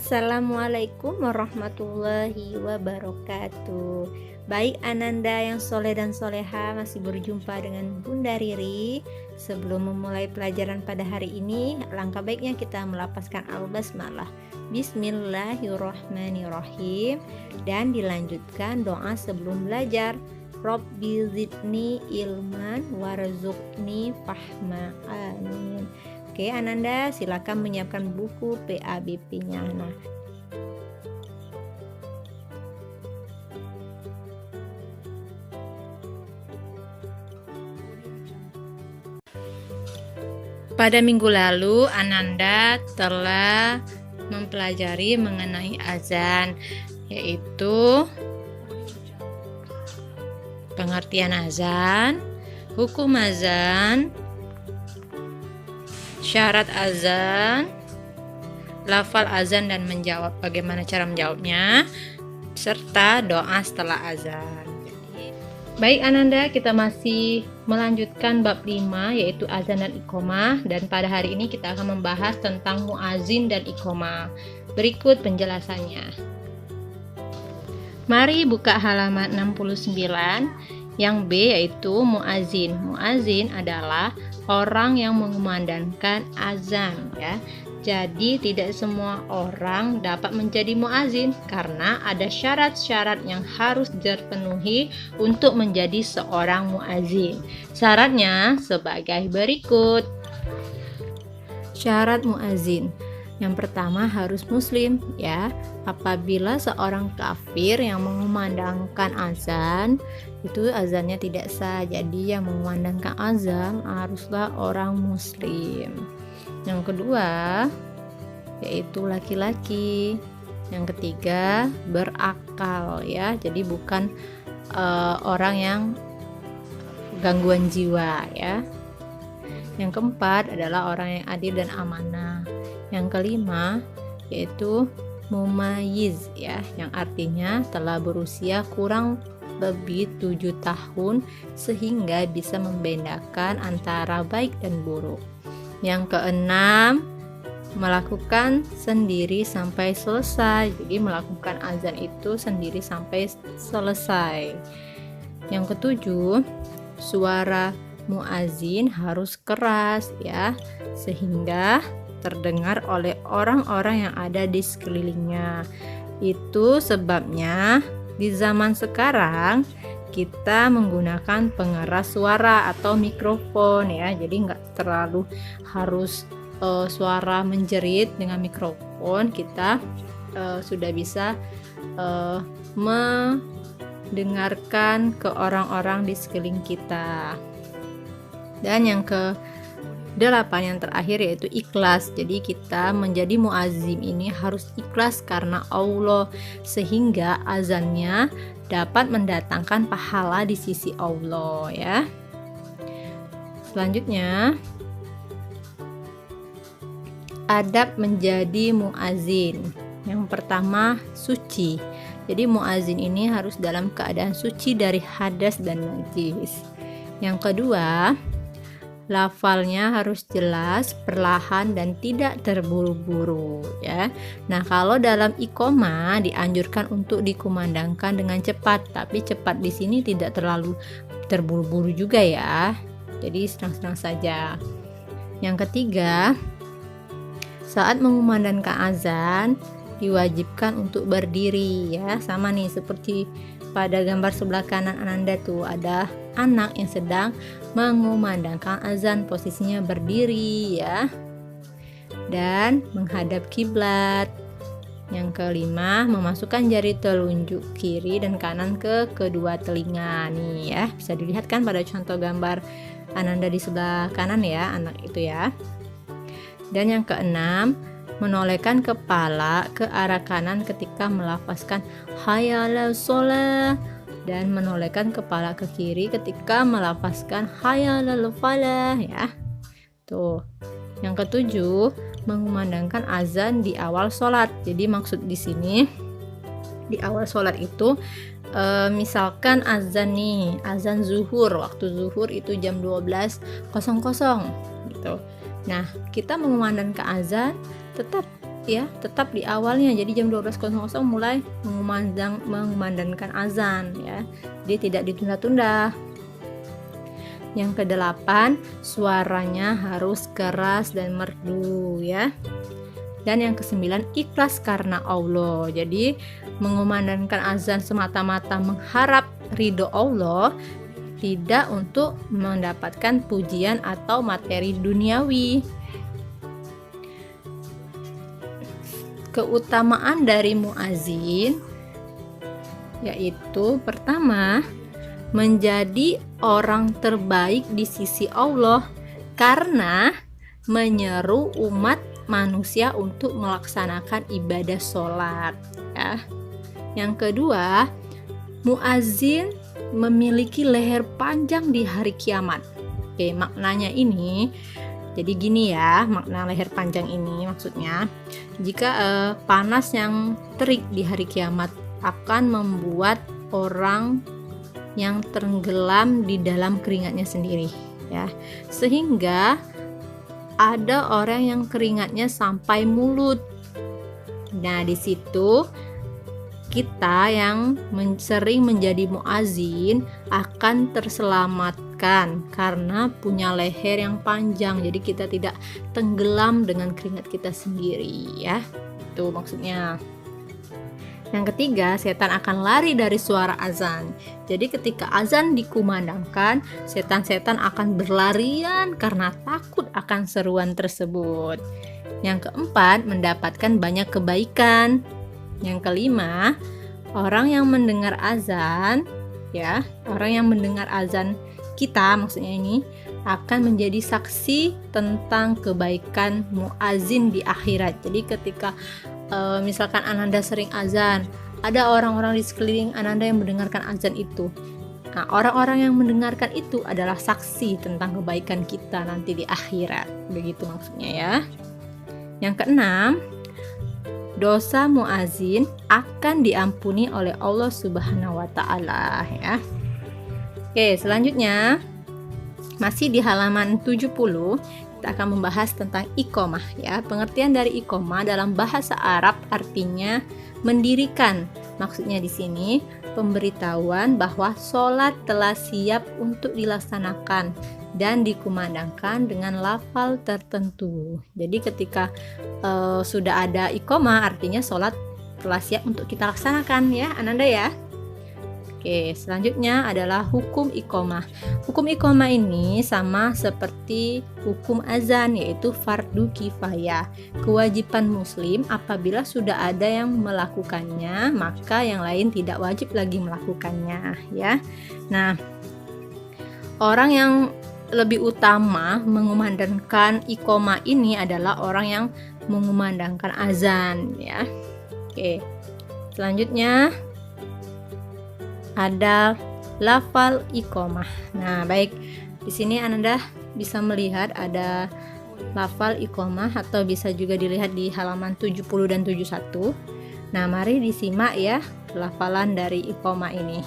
Assalamualaikum warahmatullahi wabarakatuh. Baik Ananda yang soleh dan soleha, masih berjumpa dengan Bunda Riri. Sebelum memulai pelajaran pada hari ini, alangkah baiknya kita melafazkan al-basmalah, Bismillahirrahmanirrahim, dan dilanjutkan doa sebelum belajar. Rabbi zidni ilman warzuqni fahma, amin. Oke Ananda, silakan menyiapkan buku PABP-nya. Pada minggu lalu Ananda telah mempelajari mengenai azan, yaitu pengertian azan, hukum azan, syarat azan, lafal azan dan menjawab bagaimana cara menjawabnya, serta doa setelah azan. Baik Ananda, kita masih melanjutkan bab 5 yaitu azan dan iqomah, dan pada hari ini kita akan membahas tentang muazin dan iqomah. Berikut penjelasannya. Mari buka halaman 69 yang B, yaitu muazin. Muazin adalah orang yang mengumandangkan azan, ya. Jadi tidak semua orang dapat menjadi muazin karena ada syarat-syarat yang harus terpenuhi untuk menjadi seorang muazin. Syaratnya sebagai berikut. Syarat muazin. Yang pertama harus muslim, ya. Apabila seorang kafir yang mengumandangkan azan, itu azannya tidak sah. Jadi yang mengumandangkan azan haruslah orang muslim. Yang kedua yaitu laki-laki. Yang ketiga berakal, ya. Jadi bukan orang yang gangguan jiwa, ya. Yang keempat adalah orang yang adil dan amanah. Yang kelima yaitu mumayyiz, ya, yang artinya telah berusia kurang lebih 7 tahun sehingga bisa membedakan antara baik dan buruk. Yang keenam, melakukan sendiri sampai selesai. Jadi melakukan azan itu sendiri sampai selesai. Yang ketujuh, suara muazin harus keras, ya, sehingga terdengar oleh orang-orang yang ada di sekelilingnya. Itu sebabnya di zaman sekarang kita menggunakan pengeras suara atau mikrofon, ya. Jadi nggak terlalu harus suara menjerit dengan mikrofon. Kita sudah bisa mendengarkan ke orang-orang di sekeliling kita. Dan yang ke-8 yang terakhir yaitu ikhlas. Jadi kita menjadi muazim ini harus ikhlas karena Allah, sehingga azannya dapat mendatangkan pahala di sisi Allah, ya. Selanjutnya, adab menjadi muazin. Yang pertama, suci. Jadi muazin ini harus dalam keadaan suci dari hadas dan najis. Yang kedua, lafalnya harus jelas, perlahan dan tidak terburu-buru, ya. Nah, kalau dalam iqomah dianjurkan untuk dikumandangkan dengan cepat, tapi cepat di sini tidak terlalu terburu-buru juga, ya. Jadi sedang-sedang saja. Yang ketiga, saat mengumandangkan azan diwajibkan untuk berdiri, ya. Sama nih seperti pada gambar sebelah kanan Ananda tuh ada anak yang sedang mengumandangkan azan, posisinya berdiri, ya, dan menghadap kiblat. Yang kelima, memasukkan jari telunjuk kiri dan kanan ke kedua telinga. Nih, ya, bisa dilihat kan pada contoh gambar Ananda di sebelah kanan, ya, anak itu, ya. Dan yang keenam, menolehkan kepala ke arah kanan ketika melafazkan hayya 'alas shalah dan menolehkan kepala ke kiri ketika melafazkan hayya 'alal falah, ya. Tuh. Yang ketujuh, mengumandangkan azan di awal sholat. Jadi maksud di sini di awal sholat itu misalkan azan nih, azan zuhur, waktu zuhur itu jam 12.00 gitu. Nah, kita mengumandangkan azan tetap ya, tetap di awalnya. Jadi jam 12.00 mulai mengumandangkan azan ya. Jadi tidak ditunda-tunda. Yang kedelapan, suaranya harus keras dan merdu ya. Dan yang kesembilan, ikhlas karena Allah. Jadi mengumandangkan azan semata-mata mengharap ridho Allah, tidak untuk mendapatkan pujian atau materi duniawi. Keutamaan dari muazin yaitu pertama, menjadi orang terbaik di sisi Allah karena menyeru umat manusia untuk melaksanakan ibadah sholat ya. Yang kedua, muazin memiliki leher panjang di hari kiamat. Oke, maknanya ini jadi gini ya, makna leher panjang ini maksudnya, jika panas yang terik di hari kiamat akan membuat orang yang tenggelam di dalam keringatnya sendiri ya, sehingga ada orang yang keringatnya sampai mulut. Nah, di situ kita yang sering menjadi muazin akan terselamatkan karena punya leher yang panjang. Jadi kita tidak tenggelam dengan keringat kita sendiri ya. Itu maksudnya. Yang ketiga, setan akan lari dari suara azan. Jadi ketika azan dikumandangkan, setan-setan akan berlarian karena takut akan seruan tersebut. Yang keempat, mendapatkan banyak kebaikan. Yang kelima, orang yang mendengar azan ya, orang yang mendengar azan kita maksudnya ini akan menjadi saksi tentang kebaikan muazin di akhirat. Jadi ketika misalkan Ananda sering azan, ada orang-orang di sekeliling Ananda yang mendengarkan azan itu. Nah, orang-orang yang mendengarkan itu adalah saksi tentang kebaikan kita nanti di akhirat. Begitu maksudnya ya. Yang keenam, dosa muazin akan diampuni oleh Allah Subhanahu wa taala ya. Oke, selanjutnya masih di halaman 70 kita akan membahas tentang iqomah ya. Pengertian dari iqomah dalam bahasa Arab artinya mendirikan. Maksudnya di sini pemberitahuan bahwa sholat telah siap untuk dilaksanakan dan dikumandangkan dengan lafal tertentu. Jadi ketika sudah ada iqomah artinya sholat telah siap untuk kita laksanakan ya Ananda ya. Oke, selanjutnya adalah hukum iqomah. Hukum iqomah ini sama seperti hukum azan, yaitu fardu kifayah. Kewajiban muslim apabila sudah ada yang melakukannya, maka yang lain tidak wajib lagi melakukannya ya. Nah, orang yang lebih utama mengumandangkan iqomah ini adalah orang yang mengumandangkan azan ya. Oke. Selanjutnya ada lafal iqomah. Nah, baik. Di sini Ananda bisa melihat ada lafal iqomah atau bisa juga dilihat di halaman 70 dan 71. Nah, mari disimak ya lafalan dari iqomah ini.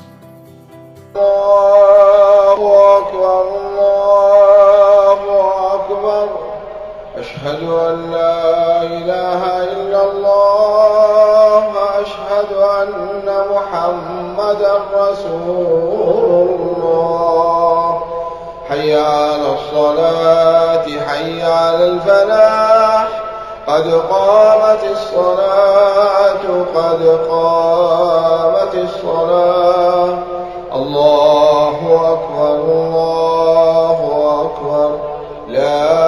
Allahu akbar, Allahu akbar. Asyhadu an la ilaha illallah, asyhadu anna Muhammadar Rasulullah. Hayya 'alas salati, hayya 'alal falah. Qad qamatis salatu, qad qamatis salah. Allahu akbar, Allahu akbar. La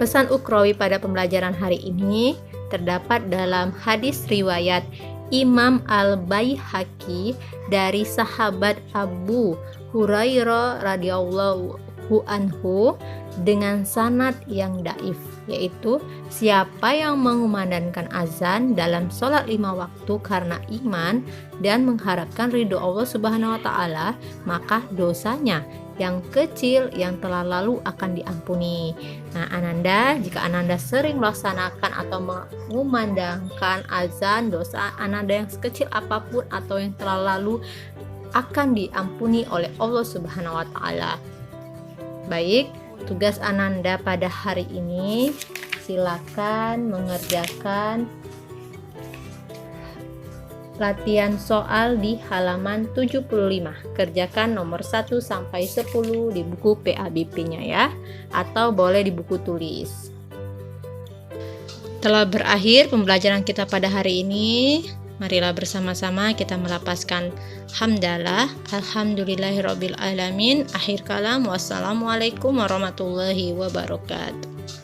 Pesan ukhrawi pada pembelajaran hari ini terdapat dalam hadis riwayat Imam Al-Baihaqi dari sahabat Abu Hurairah radhiyallahu anhu dengan sanad yang dhaif, yaitu siapa yang mengumandangkan azan dalam sholat 5 waktu karena iman dan mengharapkan ridho Allah Subhanahu wa taala, maka dosanya yang kecil yang telah lalu akan diampuni. Nah, Ananda, jika Ananda sering melaksanakan atau mengumandangkan azan, dosa Ananda yang sekecil apapun atau yang telah lalu akan diampuni oleh Allah Subhanahu wa taala. Baik, tugas Ananda pada hari ini silakan mengerjakan latihan soal di halaman 75. Kerjakan nomor 1 sampai 10 di buku PABP-nya ya, atau boleh di buku tulis. Telah berakhir pembelajaran kita pada hari ini. Marilah bersama-sama kita melapaskan hamdalah. Alhamdulillahirabbil alamin. Akhir kalam. Wassalamualaikum warahmatullahi wabarakatuh.